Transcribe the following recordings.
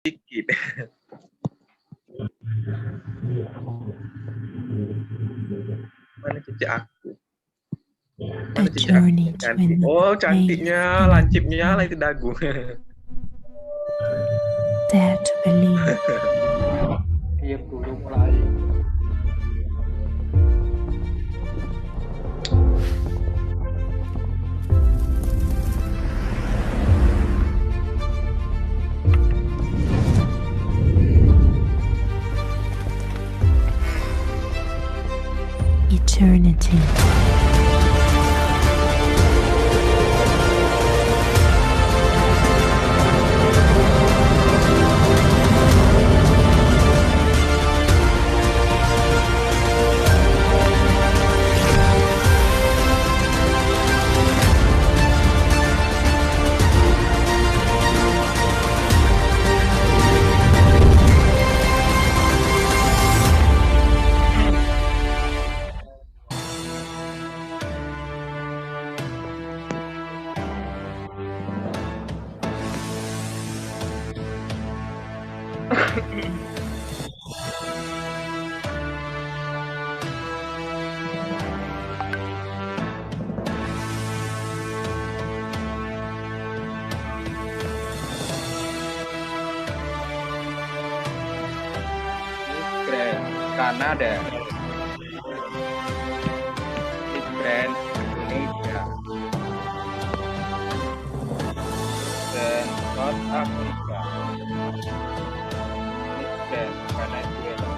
Dikit. Mana cici aku? A Mana cici aku journey yang to cantik? another Oh, place cantiknya, in lancipnya another lah time. itu dagu. Dare to believe. Diam dulu mulai. Eternity. Grand Kanada. Miss Grand Indonesia. Dan South Africa. Miss Grand Venezuela.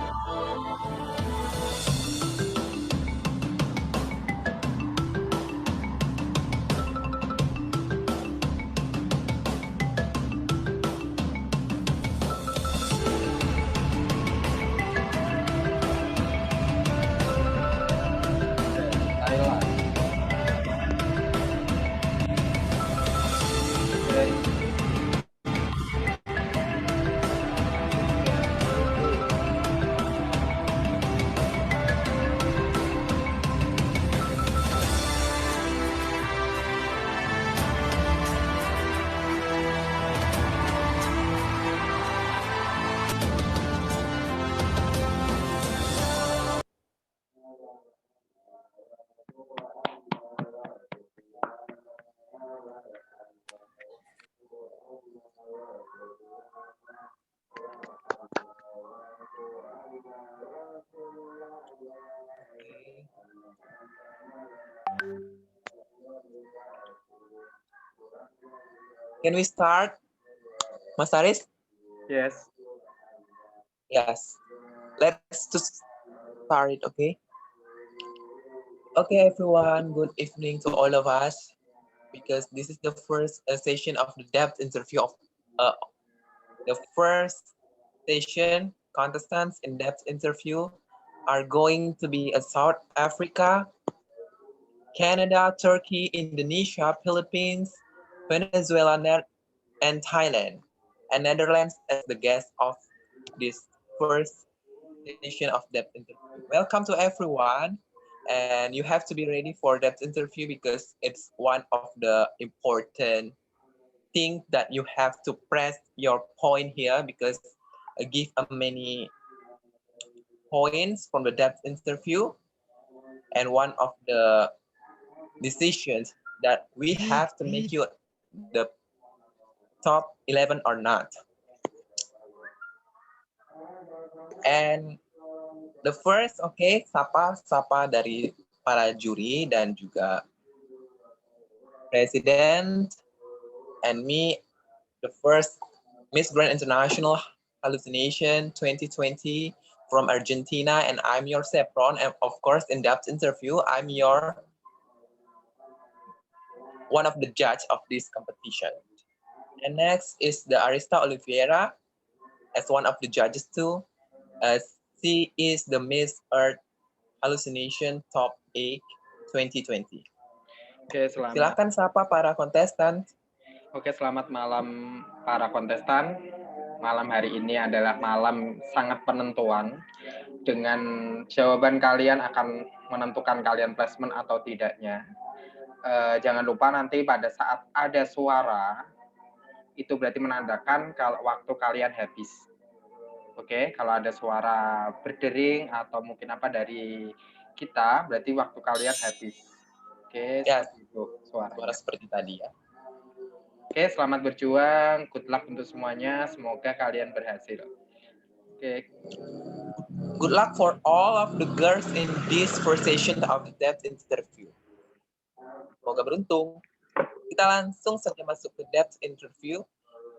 Thailand. Can we start, Mas Aris? Yes. Yes. Let's just start it, okay? Okay, everyone. Good evening to all of us. Because this is the first session of the depth interview of the first session. Contestants in depth interview are going to be South Africa, Canada, Turkey, Indonesia, Philippines, Venezuela, and Thailand, and Netherlands as the guest of this first session of depth interview. Welcome to everyone, and you have to be ready for depth interview because it's one of the important things that you have to press your point here because I give many points from the depth interview, and one of the decisions that we have to make you the top 11 or not. And the first, okay, sapa dari para juri dan juga president and me, the first Miss Grand International Hallucination 2020 from Argentina, and I'm your Sepron, and of course in depth interview, I'm your one of the judge of this competition. And next is the Arista Oliveira as one of the judges too. She is the Miss Earth Hallucination Top 8 2020. Oke, selamat. Silakan sapa para kontestan. Oke, selamat malam para kontestan. Malam hari ini adalah malam sangat penentuan. Dengan jawaban kalian akan menentukan kalian placement atau tidaknya. Jangan lupa nanti pada saat ada suara itu berarti menandakan kalau waktu kalian habis. Oke, kalau ada suara berdering atau mungkin apa dari kita, berarti waktu kalian habis. Oke, Ya, seperti itu suara suaranya. seperti tadi ya. Oke, selamat berjuang. Good luck untuk semuanya. Semoga kalian berhasil. Oke, Good luck for all of the girls in this first session of the depth interview. Semoga beruntung. Kita langsung saja masuk ke depth interview.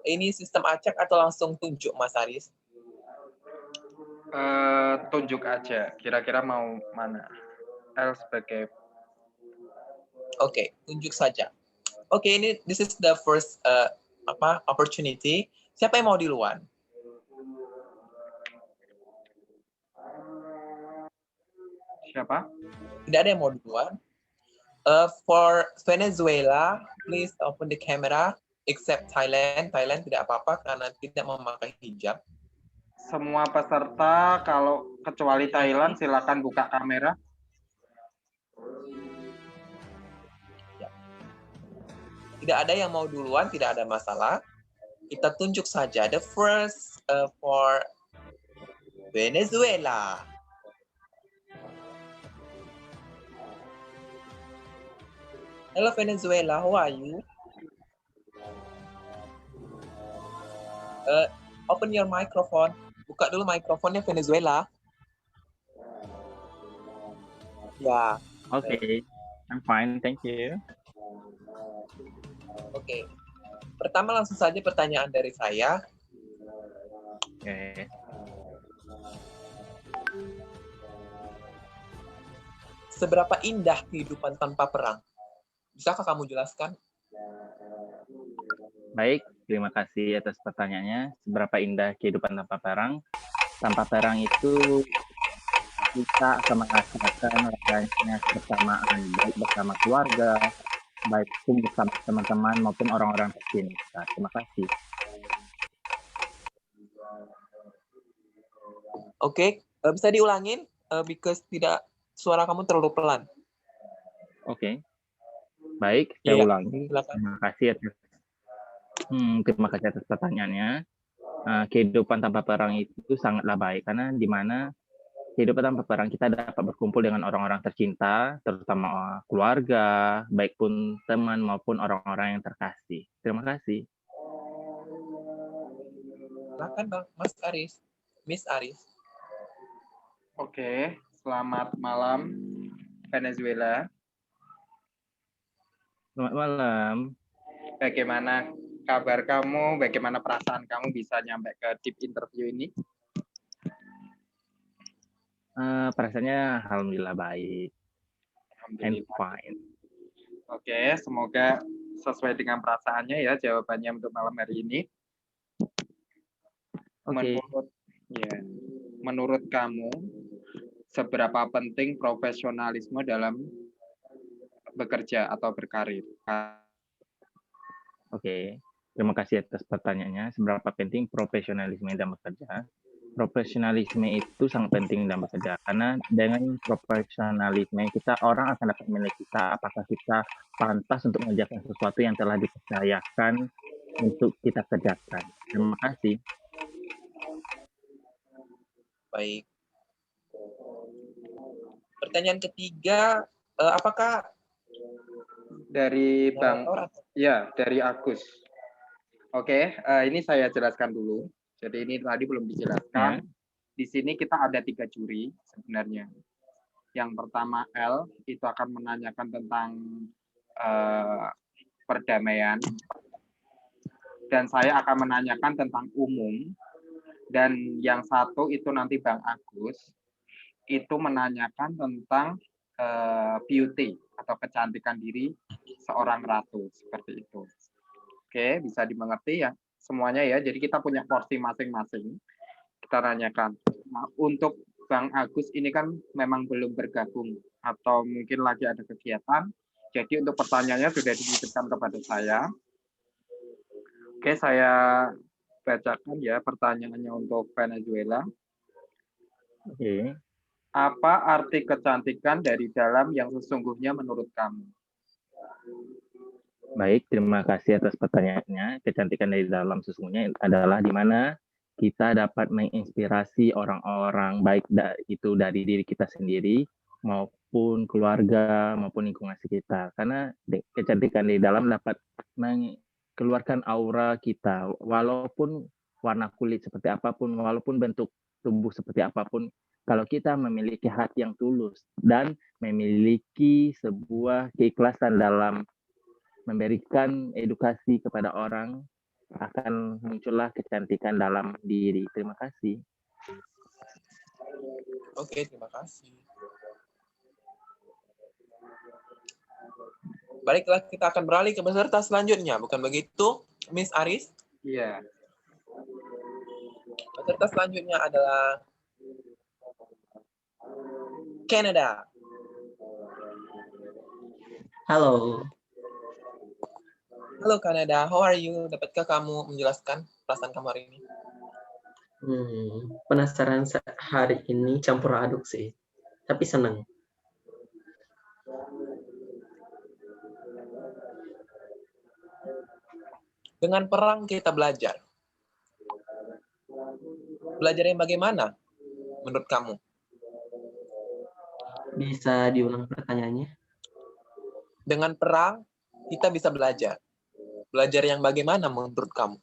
Ini sistem acak atau langsung tunjuk, Mas Aris? tunjuk aja. Kira-kira mau mana? L sebagai Oke, tunjuk saja. Oke, ini this is the first opportunity. Siapa yang mau duluan? siapa? Tidak ada yang mau duluan. For Venezuela, please open the camera. Except Thailand, Thailand tidak apa-apa karena tidak memakai hijab. Semua peserta kalau kecuali Thailand silakan buka kamera. Tidak ada yang mau duluan, tidak ada masalah. Kita tunjuk saja. The first for Venezuela. Hello Venezuela, how are you? Open your microphone. Buka dulu mikrofonnya Venezuela. Ya. Okay, I'm fine, thank you. Oke. Pertama langsung saja pertanyaan dari saya. Okay. Seberapa indah kehidupan tanpa perang? Bisakah kamu jelaskan? Baik, terima kasih atas pertanyaannya. Seberapa indah kehidupan tanpa perang? Tanpa perang itu kita akan merasakan rasanya bersamaan, baik bersama keluarga, baik pun bersama teman-teman maupun orang-orang tercinta. Terima kasih. Oke, bisa diulangin? Because tidak, suara kamu terlalu pelan. Oke. Baik, saya Iya, ulangi. silakan. Terima kasih atas pertanyaannya. Kehidupan tanpa perang itu sangatlah baik karena di mana kehidupan tanpa perang kita dapat berkumpul dengan orang-orang tercinta, terutama keluarga, baik pun teman maupun orang-orang yang terkasih. Terima kasih. Silakan Bang, Mas Aris. Miss Aris. Oke, selamat malam Venezuela. Selamat malam. Bagaimana kabar kamu? Bagaimana perasaan kamu bisa nyampe ke deep interview ini? Perasaannya alhamdulillah baik. And Alhamdulillah. fine. Oke, semoga sesuai dengan perasaannya ya jawabannya untuk malam hari ini. Oke. Menurut kamu, seberapa penting profesionalisme dalam bekerja atau berkarir? Oke. Terima kasih atas pertanyaannya. Seberapa penting profesionalisme dalam bekerja? Profesionalisme itu sangat penting dalam bekerja karena dengan profesionalisme orang akan dapat menilai kita apakah kita pantas untuk mengerjakan sesuatu yang telah dipercayakan untuk kita kerjakan. Terima kasih. Baik. Pertanyaan ketiga, apakah dari Bang orang? Ya, dari Agus. Oke, ini saya jelaskan dulu. Jadi ini tadi belum dijelaskan. Ya. Di sini kita ada 3 juri sebenarnya. Yang pertama L itu akan menanyakan tentang perdamaian. Dan saya akan menanyakan tentang umum. Dan yang satu itu nanti Bang Agus itu menanyakan tentang beauty atau kecantikan diri seorang ratu seperti itu. Oke, bisa dimengerti ya semuanya ya. Jadi kita punya porsi masing-masing. Kita tanyakan. Nah, untuk Bang Agus ini kan memang belum bergabung atau mungkin lagi ada kegiatan. Jadi untuk pertanyaannya sudah dititipkan kepada saya. Oke, saya bacakan ya pertanyaannya untuk Venezuela. Oke. Apa arti kecantikan dari dalam yang sesungguhnya menurut kamu? Baik, terima kasih atas pertanyaannya. Kecantikan dari dalam sesungguhnya adalah di mana kita dapat menginspirasi orang-orang, baik itu dari diri kita sendiri, maupun keluarga, maupun lingkungan sekitar. Karena kecantikan dari dalam dapat mengeluarkan aura kita, walaupun warna kulit seperti apapun, walaupun bentuk tubuh seperti apapun, kalau kita memiliki hati yang tulus dan memiliki sebuah keikhlasan dalam memberikan edukasi kepada orang, akan muncullah kecantikan dalam diri. Terima kasih. Oke, terima kasih. Baiklah, kita akan beralih ke peserta selanjutnya. Bukan begitu, Miss Aris? Iya. Peserta selanjutnya adalah Canada. Halo, Halo Canada, how are you? Dapatkah kamu menjelaskan perasaan kamu hari ini? penasaran hari ini campur aduk sih, tapi senang. Dengan perang kita belajar. Belajar yang bagaimana menurut kamu? Bisa diulang pertanyaannya? Dengan perang kita bisa belajar. Belajar yang bagaimana menurut kamu?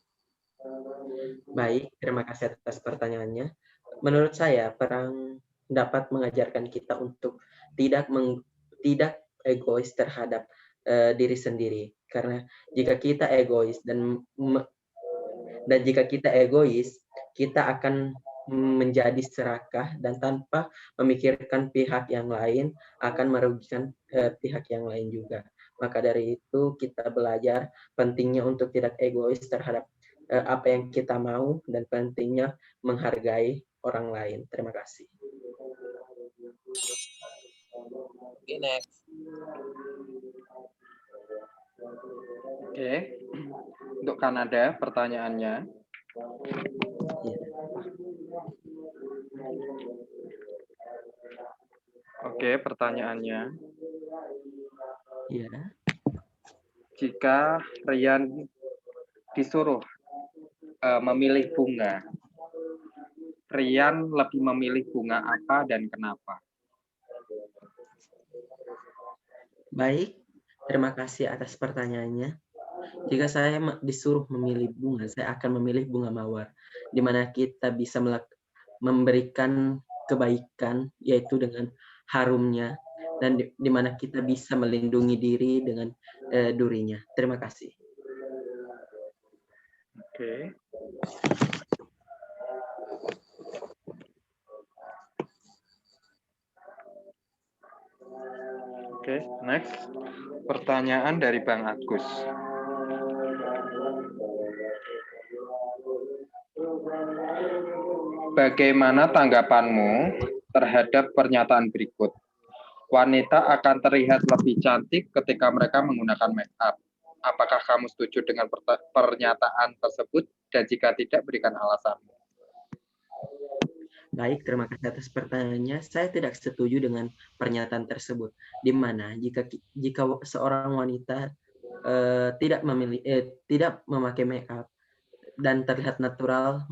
Baik, terima kasih atas pertanyaannya. Menurut saya, perang dapat mengajarkan kita untuk tidak egois terhadap diri sendiri. Karena jika kita egois dan jika kita egois, kita akan menjadi serakah dan tanpa memikirkan pihak yang lain akan merugikan pihak yang lain juga. Maka dari itu kita belajar pentingnya untuk tidak egois terhadap apa yang kita mau dan pentingnya menghargai orang lain. Terima kasih. Oke, next. Oke. Untuk Kanada, pertanyaannya. Ya. Oke, pertanyaannya. Ya. Jika Rian disuruh memilih bunga, Rian lebih memilih bunga apa dan kenapa? Baik, terima kasih atas pertanyaannya. Jika saya disuruh memilih bunga, saya akan memilih bunga mawar, di mana kita bisa memberikan kebaikan, yaitu dengan harumnya, dan di mana kita bisa melindungi diri dengan durinya. Terima kasih. Oke. Oke, next. Pertanyaan dari Bang Agus. Bagaimana tanggapanmu terhadap pernyataan berikut? Wanita akan terlihat lebih cantik ketika mereka menggunakan make up. Apakah kamu setuju dengan pernyataan tersebut? Dan jika tidak, berikan alasanmu. Baik, terima kasih atas pertanyaannya. Saya tidak setuju dengan pernyataan tersebut. Di mana jika seorang wanita tidak memakai make up dan terlihat natural,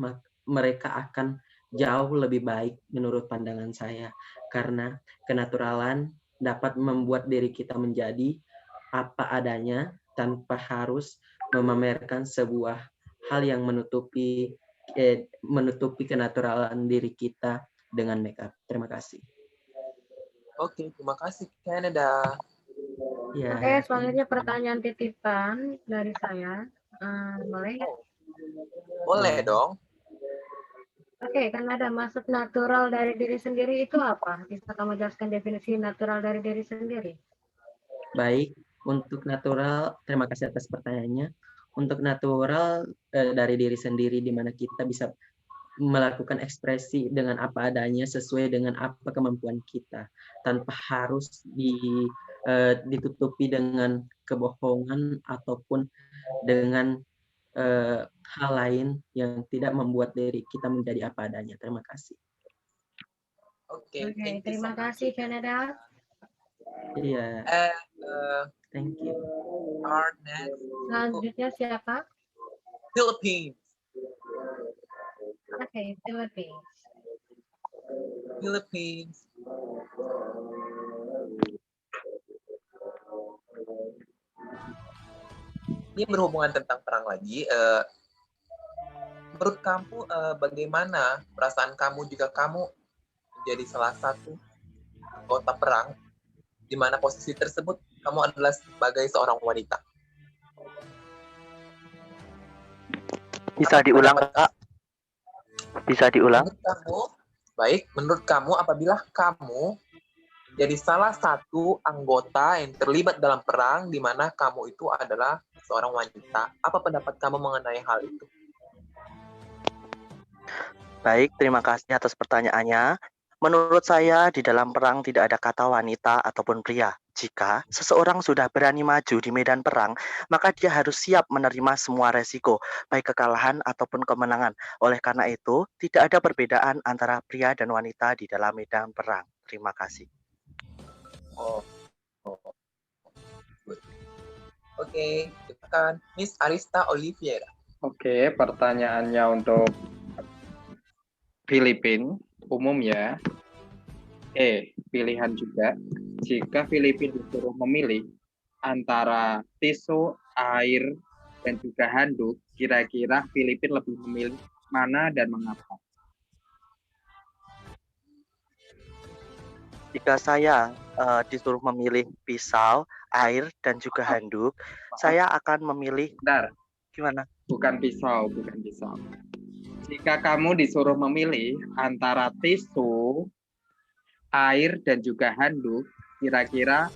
mereka akan jauh lebih baik menurut pandangan saya. Karena kenaturalan dapat membuat diri kita menjadi apa adanya tanpa harus memamerkan sebuah hal yang menutupi kenaturalan diri kita dengan make up. Terima kasih. Oke, terima kasih Canada. Ya. Oke, selanjutnya pertanyaan titipan dari saya. Boleh ya? Boleh dong. Oke, kan ada maksud natural dari diri sendiri itu apa? Bisa kamu jelaskan definisi natural dari diri sendiri? Baik, untuk natural, terima kasih atas pertanyaannya. Untuk natural dari diri sendiri, di mana kita bisa melakukan ekspresi dengan apa adanya sesuai dengan apa kemampuan kita, tanpa harus ditutupi dengan kebohongan ataupun dengan hal lain yang tidak membuat diri kita menjadi apa adanya. Terima kasih. Oke, terima kasih Canada. Iya. Thank you. Our next, Selanjutnya siapa? Philippines. Oke, Philippines. Philippines. Ini berhubungan tentang perang lagi. Menurut kamu bagaimana perasaan kamu jika kamu menjadi salah satu anggota perang, di mana posisi tersebut kamu adalah sebagai seorang wanita? Bisa diulang, Kak? Bisa diulang? Menurut kamu, baik, menurut kamu apabila kamu jadi salah satu anggota yang terlibat dalam perang di mana kamu itu adalah seorang wanita, apa pendapat kamu mengenai hal itu? Baik, terima kasih atas pertanyaannya. Menurut saya, di dalam perang tidak ada kata wanita ataupun pria. Jika seseorang sudah berani maju di medan perang, maka dia harus siap menerima semua resiko, baik kekalahan ataupun kemenangan. Oleh karena itu, tidak ada perbedaan antara pria dan wanita di dalam medan perang. Terima kasih. Oke, silakan Miss Arista Oliviera. Oke, pertanyaannya untuk Filipina umumnya. Pilihan juga. Jika Filipina disuruh memilih antara tisu, air, dan juga handuk, kira-kira Filipina lebih memilih mana dan mengapa? Jika saya disuruh memilih pisau, air, dan juga handuk, saya akan memilih Bentar, gimana? bukan pisau. Jika kamu disuruh memilih antara tisu, air, dan juga handuk, kira-kira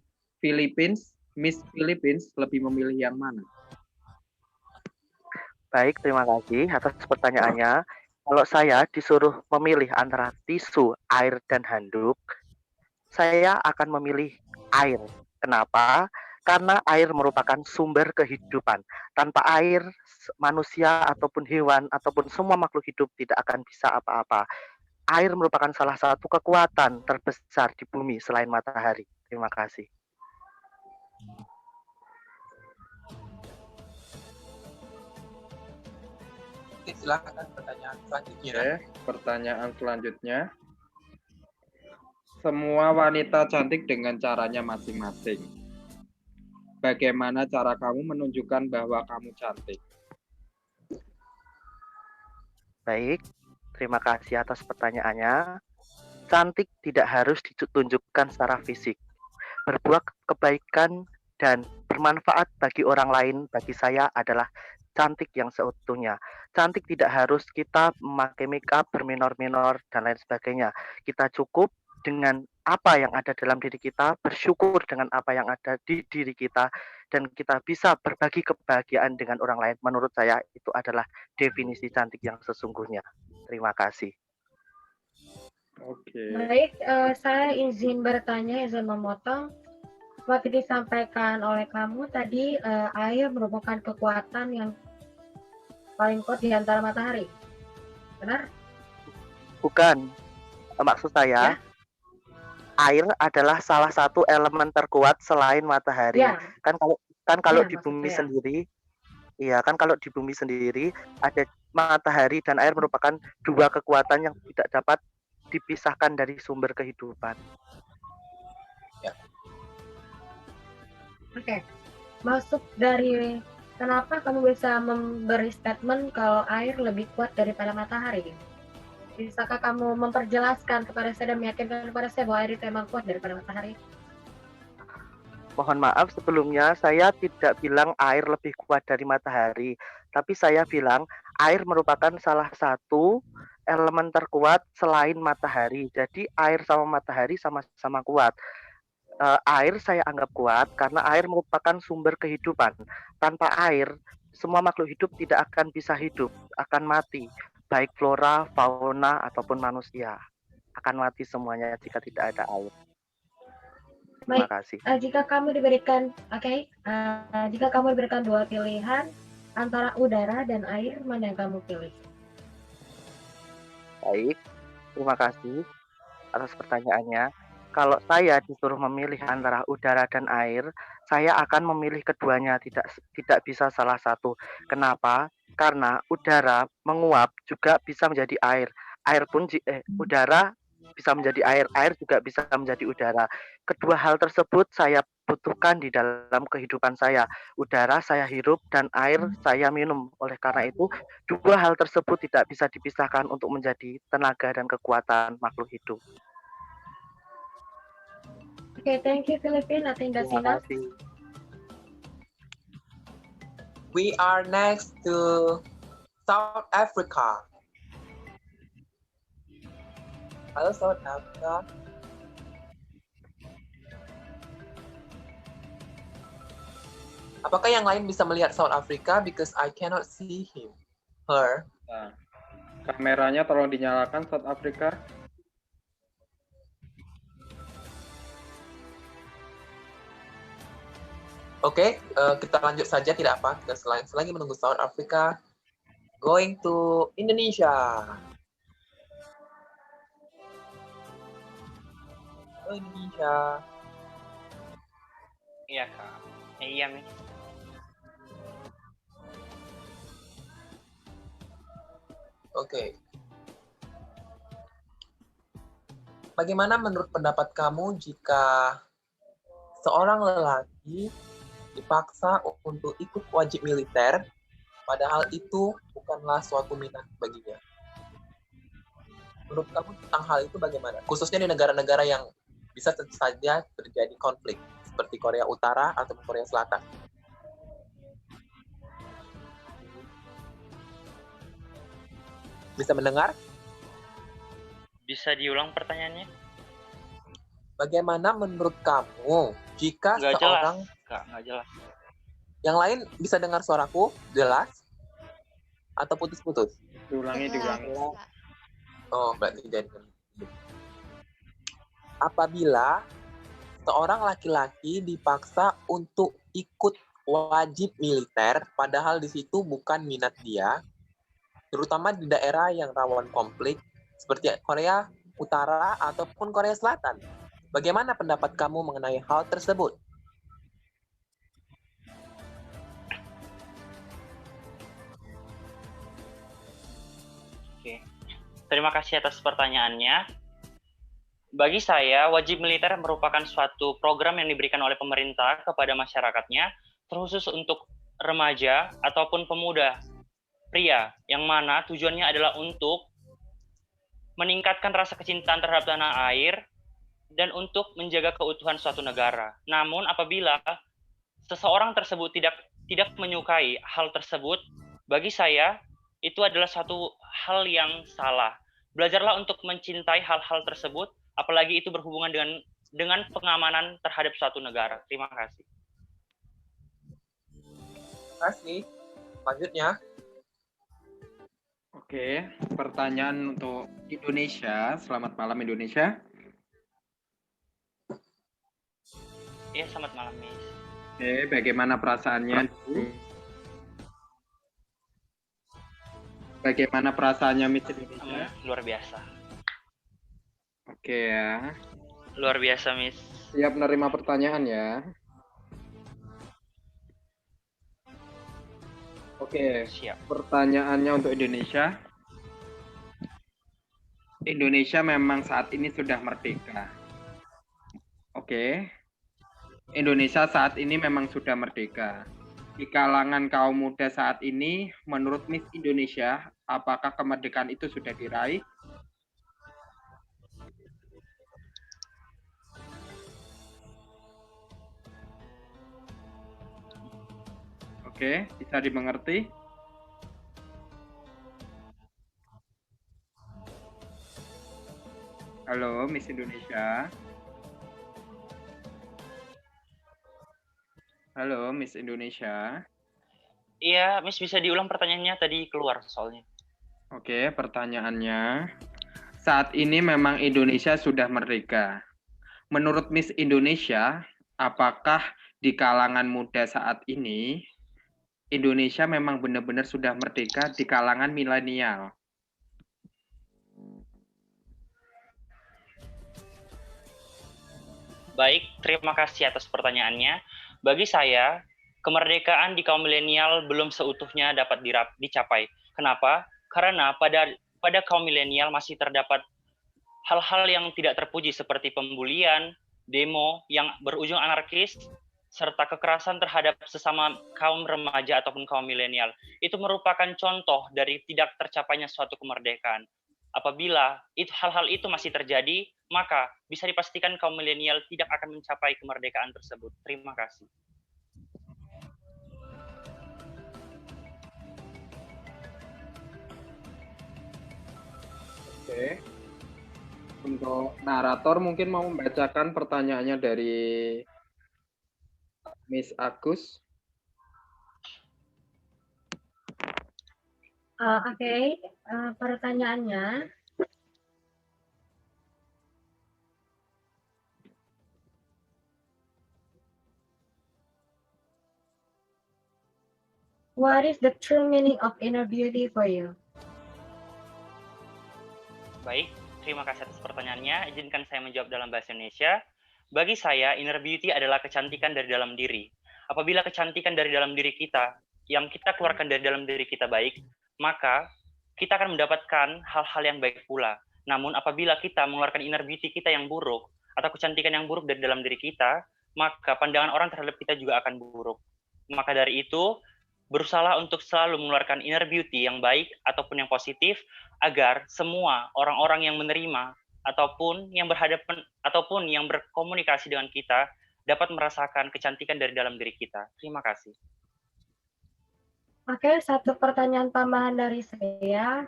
Miss Philippines lebih memilih yang mana? Baik, terima kasih atas pertanyaannya. Kalau saya disuruh memilih antara tisu, air, dan handuk, saya akan memilih air. Kenapa? Karena air merupakan sumber kehidupan. Tanpa air, manusia ataupun hewan ataupun semua makhluk hidup tidak akan bisa apa-apa. Air merupakan salah satu kekuatan terbesar di bumi selain matahari. Terima kasih. Oke, silakan pertanyaan selanjutnya. Oke, pertanyaan selanjutnya. Semua wanita cantik dengan caranya masing-masing. Bagaimana cara kamu menunjukkan bahwa kamu cantik? Baik, terima kasih atas pertanyaannya. Cantik tidak harus ditunjukkan secara fisik. Berbuat kebaikan dan bermanfaat bagi orang lain, bagi saya adalah cantik yang seutuhnya. Cantik tidak harus kita memakai make up, berminor-minor, dan lain sebagainya. Kita cukup dengan apa yang ada dalam diri kita, bersyukur dengan apa yang ada di diri kita, dan kita bisa berbagi kebahagiaan dengan orang lain. Menurut saya itu adalah definisi cantik yang sesungguhnya. Terima kasih. Oke. Baik, saya izin bertanya, izin memotong. Seperti disampaikan oleh kamu tadi, air merupakan kekuatan yang paling kuat di antara matahari. Benar? Bukan. Maksud saya, air adalah salah satu elemen terkuat selain matahari. Ya. Kalau Ya, di maksud bumi saya. sendiri, iya kan kalau di bumi sendiri ada matahari dan air merupakan dua kekuatan yang tidak dapat dipisahkan dari sumber kehidupan. Oke. Masuk dari kenapa kamu bisa memberi statement kalau air lebih kuat daripada matahari? Bisakah kamu memperjelaskan kepada saya dan meyakinkan kepada saya bahwa air itu memang kuat daripada matahari? Mohon maaf sebelumnya saya tidak bilang air lebih kuat dari matahari, tapi saya bilang air merupakan salah satu elemen terkuat selain matahari. Jadi air sama matahari sama-sama kuat. Air saya anggap kuat karena air merupakan sumber kehidupan. Tanpa air, semua makhluk hidup tidak akan bisa hidup, akan mati. Baik flora, fauna, ataupun manusia. Akan mati semuanya jika tidak ada air. Terima kasih. Jika kamu diberikan, jika kamu diberikan dua pilihan antara udara dan air, mana yang kamu pilih? Baik, terima kasih atas pertanyaannya. Kalau saya disuruh memilih antara udara dan air, saya akan memilih keduanya, tidak bisa salah satu. Kenapa? Karena udara menguap juga bisa menjadi air. Udara bisa menjadi air, air juga bisa menjadi udara. Kedua hal tersebut saya butuhkan di dalam kehidupan saya. Udara saya hirup dan air saya minum. Oleh karena itu, dua hal tersebut tidak bisa dipisahkan untuk menjadi tenaga dan kekuatan makhluk hidup. Okay, thank you, Philippine. I think that's Terima enough. kasih. We are next to South Africa. Halo South Africa. Apakah yang lain bisa melihat South Africa? Because I cannot see him, her. Nah, kameranya tolong dinyalakan South Africa. Oke, kita lanjut saja, tidak apa. Kita selagi menunggu South Africa. Going to Indonesia. Indonesia. Iya Kak. Iya Miss. Oke. Bagaimana menurut pendapat kamu jika seorang lelaki dipaksa untuk ikut wajib militer, padahal itu bukanlah suatu minat baginya? Menurut kamu tentang hal itu bagaimana? Khususnya di negara-negara yang bisa tentu saja terjadi konflik, seperti Korea Utara atau Korea Selatan. Bisa mendengar? Bisa diulang pertanyaannya? Bagaimana menurut kamu jika Nggak seorang... jelas, Kak. Nggak jelas. Yang lain bisa dengar suaraku jelas? Atau putus-putus? Diulangi. Oh, berarti jadi. Apabila seorang laki-laki dipaksa untuk ikut wajib militer, padahal di situ bukan minat dia, terutama di daerah yang rawan konflik, seperti Korea Utara ataupun Korea Selatan. Bagaimana pendapat kamu mengenai hal tersebut? Oke. Terima kasih atas pertanyaannya. Bagi saya, wajib militer merupakan suatu program yang diberikan oleh pemerintah kepada masyarakatnya, terkhusus untuk remaja ataupun pemuda pria, yang mana tujuannya adalah untuk meningkatkan rasa kecintaan terhadap tanah air dan untuk menjaga keutuhan suatu negara. Namun apabila seseorang tersebut tidak menyukai hal tersebut, bagi saya itu adalah suatu hal yang salah. Belajarlah untuk mencintai hal-hal tersebut, apalagi itu berhubungan dengan pengamanan terhadap suatu negara. Terima kasih. Terima kasih. Selanjutnya. Oke, pertanyaan untuk Indonesia. Selamat malam Indonesia. Iya, selamat malam, Miss. Oke, bagaimana perasaannya? Bagaimana perasaannya Miss Indonesia? Luar biasa. Oke ya. Luar biasa, Miss. Siap menerima pertanyaan ya. Oke, Siap. pertanyaannya untuk Indonesia. Indonesia memang saat ini sudah merdeka. Oke. Indonesia saat ini memang sudah merdeka. Di kalangan kaum muda saat ini, menurut Miss Indonesia, apakah kemerdekaan itu sudah diraih? Oke, bisa dimengerti? Halo, Miss Indonesia. Halo, Miss Indonesia. Iya, Miss, bisa diulang pertanyaannya, tadi keluar soalnya. Oke, pertanyaannya. Saat ini memang Indonesia sudah merdeka. Menurut Miss Indonesia, apakah di kalangan muda saat ini Indonesia memang benar-benar sudah merdeka di kalangan milenial? Baik, terima kasih atas pertanyaannya. Bagi saya, kemerdekaan di kaum milenial belum seutuhnya dapat dicapai. Kenapa? Karena pada kaum milenial masih terdapat hal-hal yang tidak terpuji seperti pembulian, demo yang berujung anarkis, serta kekerasan terhadap sesama kaum remaja ataupun kaum milenial. Itu merupakan contoh dari tidak tercapainya suatu kemerdekaan. Apabila hal-hal itu masih terjadi, maka bisa dipastikan kaum milenial tidak akan mencapai kemerdekaan tersebut. Terima kasih. Oke. Untuk narator mungkin mau membacakan pertanyaannya dari Miss Agus. Oke, pertanyaannya, what is the true meaning of inner beauty for you? Baik, terima kasih atas pertanyaannya. Izinkan saya menjawab dalam bahasa Indonesia. Bagi saya, inner beauty adalah kecantikan dari dalam diri. Apabila kecantikan dari dalam diri kita, yang kita keluarkan dari dalam diri kita baik, maka kita akan mendapatkan hal-hal yang baik pula. Namun apabila kita mengeluarkan inner beauty kita yang buruk, atau kecantikan yang buruk dari dalam diri kita, maka pandangan orang terhadap kita juga akan buruk. Maka dari itu, berusaha untuk selalu mengeluarkan inner beauty yang baik ataupun yang positif, agar semua orang-orang yang menerima ataupun yang berhadapan ataupun yang berkomunikasi dengan kita dapat merasakan kecantikan dari dalam diri kita. Terima kasih. Oke, satu pertanyaan tambahan dari saya.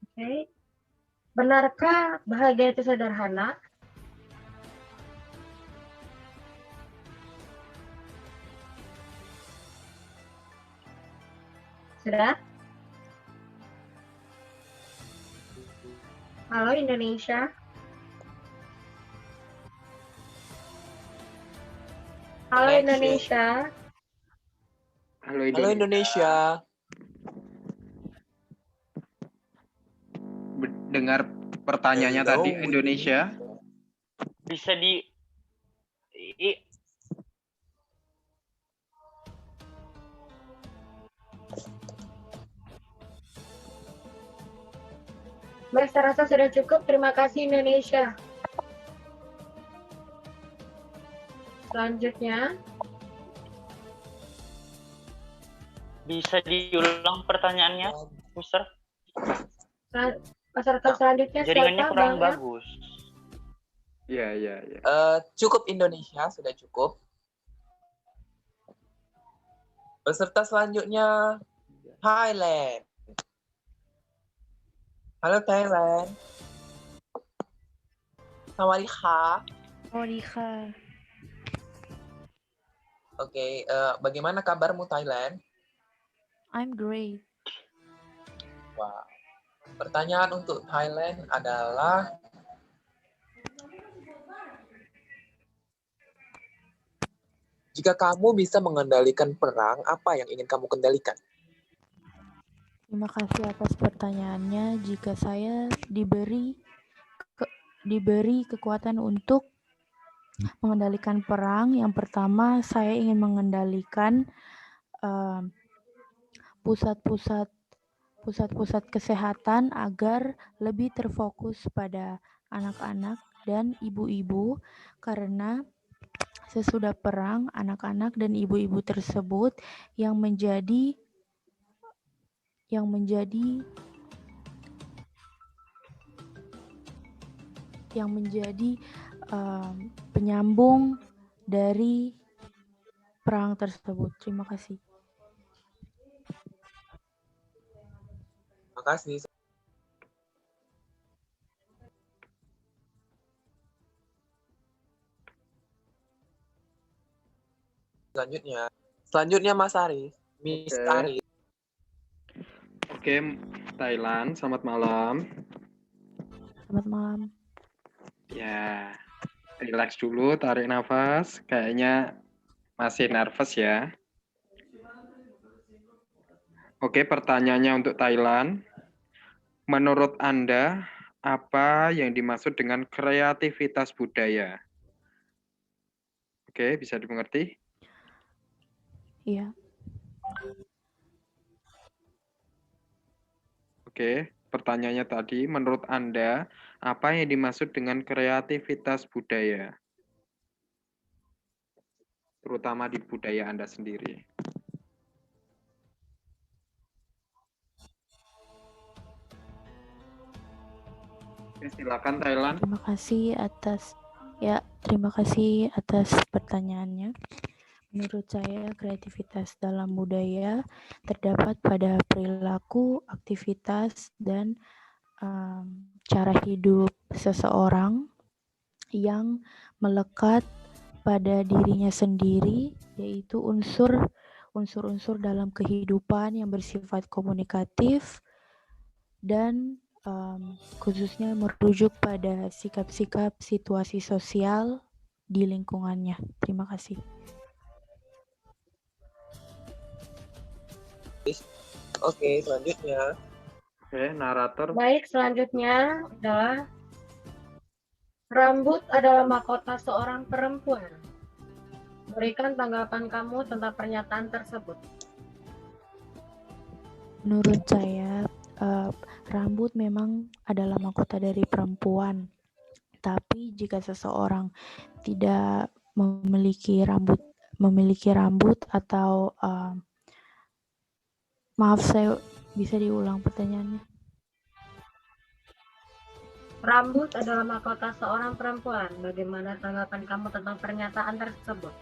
Oke. Benarkah bahagia itu sederhana? Sudah? Halo Indonesia. Halo Indonesia. Halo Halo Indonesia. Dengar pertanyaannya Hello, tadi Indonesia. Bisa di Baik, saya rasa sudah cukup. Terima kasih Indonesia. Selanjutnya, bisa diulang pertanyaannya, Mister? peserta selanjutnya Jaringannya siapa, kurang Bang? bagus. Iya. Cukup Indonesia, sudah cukup. Peserta selanjutnya Thailand. Halo Thailand. Sawadika. Sawadika. Oke, bagaimana kabarmu Thailand? I'm great. Wow. Pertanyaan untuk Thailand adalah jika kamu bisa mengendalikan perang, apa yang ingin kamu kendalikan? Terima kasih atas pertanyaannya. Jika saya diberi kekuatan untuk mengendalikan perang, yang pertama saya ingin mengendalikan pusat-pusat kesehatan agar lebih terfokus pada anak-anak dan ibu-ibu, karena sesudah perang anak-anak dan ibu-ibu tersebut yang menjadi penyambung dari perang tersebut. Terima kasih. Terima kasih. Selanjutnya Mas Aris. Miss Aris. Oke, Thailand, selamat malam. Selamat malam. Ya, relax dulu, tarik nafas. Kayaknya masih nervous ya. Oke, pertanyaannya untuk Thailand. Menurut Anda, apa yang dimaksud dengan kreativitas budaya? Oke, bisa dimengerti? Iya. Oke, pertanyaannya tadi, menurut Anda, apa yang dimaksud dengan kreativitas budaya? Terutama di budaya Anda sendiri. Oke, silakan Thailand. Terima kasih atas pertanyaannya. Menurut saya, kreativitas dalam budaya terdapat pada perilaku, aktivitas, dan cara hidup seseorang yang melekat pada dirinya sendiri, yaitu unsur-unsur dalam kehidupan yang bersifat komunikatif dan khususnya merujuk pada sikap-sikap situasi sosial di lingkungannya. Terima kasih. Oke, selanjutnya. Oke, narator. Baik, selanjutnya adalah rambut adalah mahkota seorang perempuan. Berikan tanggapan kamu tentang pernyataan tersebut. Menurut saya, rambut memang adalah mahkota dari perempuan. Tapi jika seseorang tidak memiliki rambut atau maaf, saya bisa diulang pertanyaannya. Rambut adalah mahkota seorang perempuan. Bagaimana tanggapan kamu tentang pernyataan tersebut?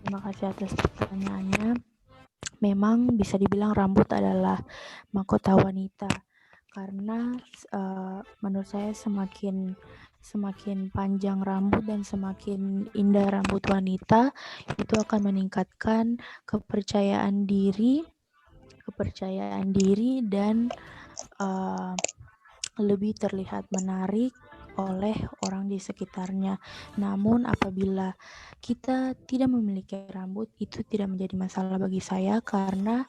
Terima kasih atas pertanyaannya. Memang bisa dibilang rambut adalah mahkota wanita, karena menurut saya semakin panjang rambut dan semakin indah rambut wanita, itu akan meningkatkan kepercayaan diri dan lebih terlihat menarik oleh orang di sekitarnya. Namun apabila kita tidak memiliki rambut, itu tidak menjadi masalah bagi saya, karena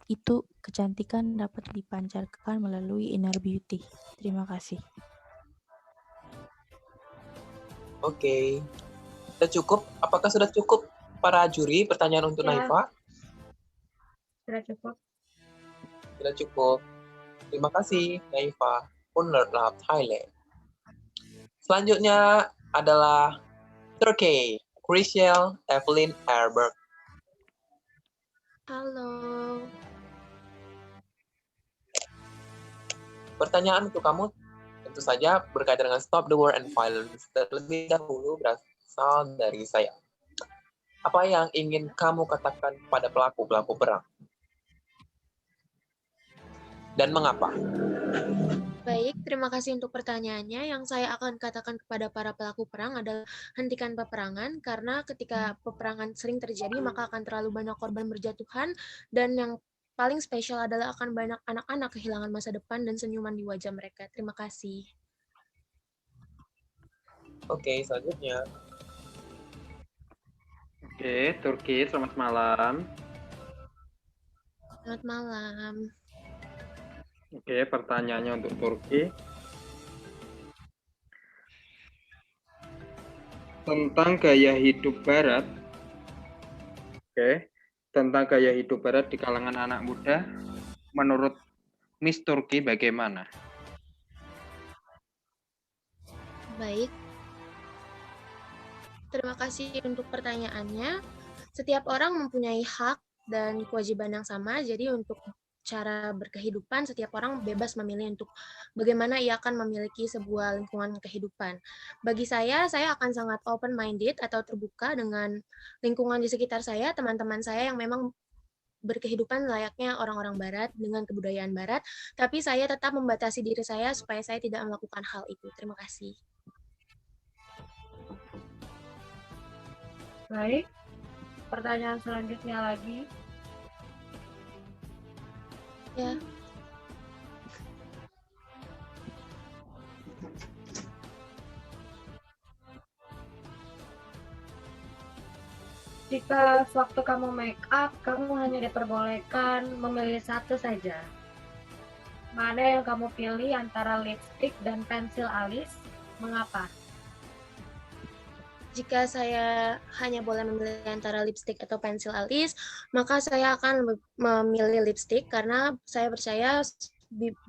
itu kecantikan dapat dipancarkan melalui inner beauty. Terima kasih. Oke. Sudah cukup? Apakah sudah cukup para juri pertanyaan untuk Ya. Naifa? Sudah cukup. Sudah cukup. Terima kasih Naifa, Owner Lab Thailand. Selanjutnya adalah Turkey, Chriselle Evelyn Herberg. Halo. Pertanyaan untuk kamu tentu saja berkaitan dengan Stop the War and Violence. Terlebih dahulu berasal dari saya. Apa yang ingin kamu katakan kepada pelaku-pelaku perang? Dan mengapa? Baik, terima kasih untuk pertanyaannya. Yang saya akan katakan kepada para pelaku perang adalah hentikan peperangan, karena ketika peperangan sering terjadi, maka akan terlalu banyak korban berjatuhan, dan yang paling spesial adalah akan banyak anak-anak kehilangan masa depan dan senyuman di wajah mereka. Terima kasih. Oke, selanjutnya. Oke, Turki, selamat malam. Selamat malam. Oke, pertanyaannya untuk Turki. Tentang gaya hidup Barat. Oke, tentang gaya hidup Barat di kalangan anak muda, menurut Miss Turki bagaimana? Baik. Terima kasih untuk pertanyaannya. Setiap orang mempunyai hak dan kewajiban yang sama, jadi untuk cara berkehidupan, setiap orang bebas memilih untuk bagaimana ia akan memiliki sebuah lingkungan kehidupan. Bagi saya akan sangat open-minded atau terbuka dengan lingkungan di sekitar saya, teman-teman saya yang memang berkehidupan layaknya orang-orang Barat dengan kebudayaan Barat, tapi saya tetap membatasi diri saya supaya saya tidak melakukan hal itu. Terima kasih. Baik. Pertanyaan selanjutnya lagi. Ya. Jika sewaktu kamu make up, kamu hanya diperbolehkan memilih satu saja. Mana yang kamu pilih antara lipstick dan pensil alis? Mengapa? Jika saya hanya boleh memilih antara lipstick atau pensil alis, maka saya akan memilih lipstick karena saya percaya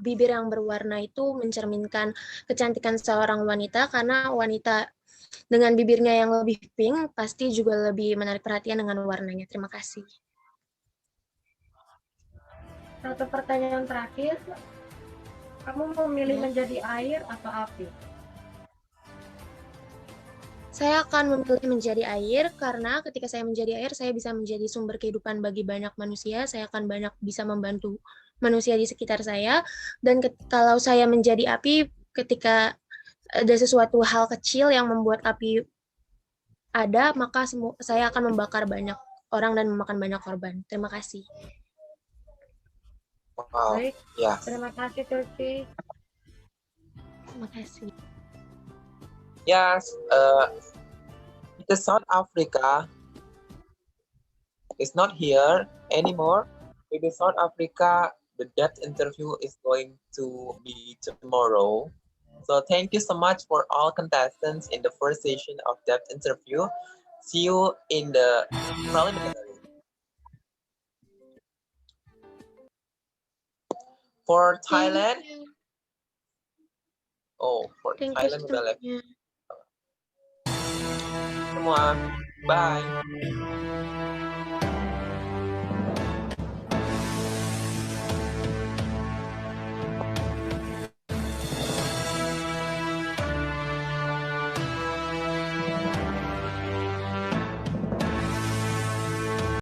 bibir yang berwarna itu mencerminkan kecantikan seorang wanita, karena wanita dengan bibirnya yang lebih pink pasti juga lebih menarik perhatian dengan warnanya. Terima kasih. Satu pertanyaan terakhir, kamu memilih Ya. menjadi air atau api? Saya akan memilih menjadi air karena ketika saya menjadi air, saya bisa menjadi sumber kehidupan bagi banyak manusia. Saya akan banyak bisa membantu manusia di sekitar saya. Dan kalau saya menjadi api, ketika ada sesuatu hal kecil yang membuat api ada, maka saya akan membakar banyak orang dan memakan banyak korban. Terima kasih. Wow. Baik, Yes. terima kasih Turki. Terima kasih. Yes. Because South Africa is not here anymore. Because South Africa, the depth interview is going to be tomorrow. So thank you so much for all contestants in the first session of depth interview. See you in the preliminary. For Thailand, for Thank you Thailand udah left semuanya. semua. Bye.